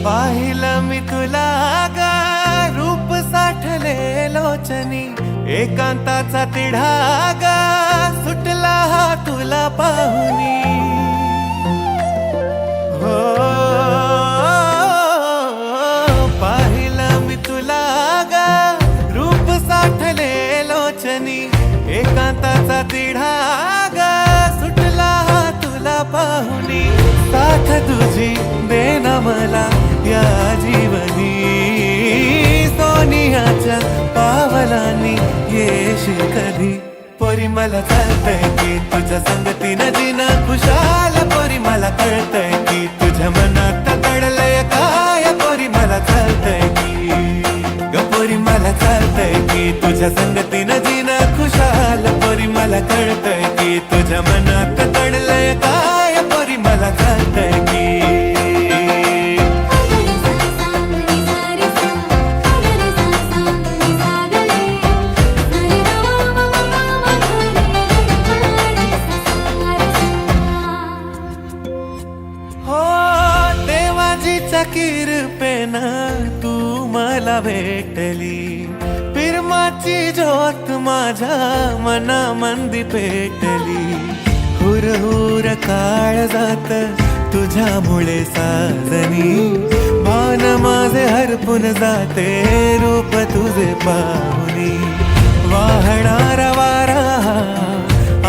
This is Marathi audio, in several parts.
पाहिलं मी तुला गा रूप साठले लोचनी, एकांताचा तिढागा सुटला हा तुला पाहुनी. हो पाहिलं मी तुला गा रूप साठले लोचनी, एकांताचा तिढागा सुटला हा तुला पाहुनी. साथ तुझी देना मला या जीवनी, सोनियाच्या पावलांनी येशील कधी. पोरी मला कळतंय की तुझ्या संगतीनं जीणं खुशाल, पोरी मला कळतंय की तुझ्या मनात दडलंय काय. पोरी मला कळतंय की ग, पोरी मला कळतंय की तुझ्या संगतीनं जीणं खुशाल, पोरी मला कळतंय की तुझ्या मनात दडलंय काय. पोरी मला कळतंय की किरपेनं तू मला भेटली, पिरमाची ज्योत माझ्या मनामंदी पेटली. हुरहुर काळ जात तुझ्यामुळे साजनी, भान माझे हरपून जाते रूप तुझे पाहुनी. वाहणारा वारा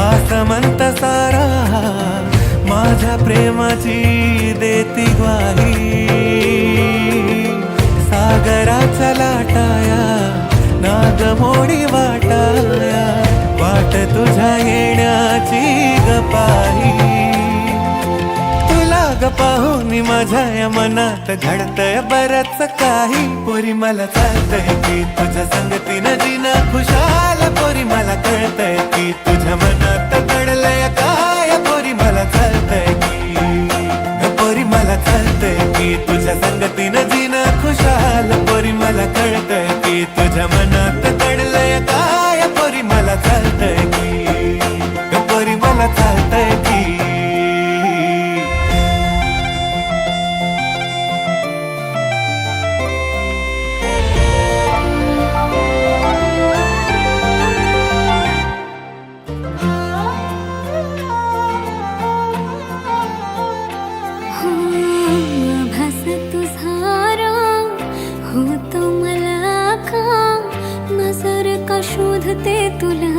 आसमंत सारा माझ्या प्रेमाची देती ग्वाही. सागराचा लाटाया नागमोडी वाटाया, वाट तुझ्या येण्याची गपाही. तुला ग पाहुनी माझ्या या मनात घडतंय बरंच काही. पोरी मला कळतंय की तुझ्या संगतीनं जीणं खुशाल, पोरी मला कळतंय की तुझ्या मनात दडलंय काय. पोरी मला कळतंय की पोरी मला कळतंय की तुझ्या संगतीनं जीणं खुशाल, पोरी मला कळतंय की तुझ्या मनात दडलंय काय. पोरी मला कळतंय की पोरी मला कळतंय की. होतो मला का नजर का शोधते तुला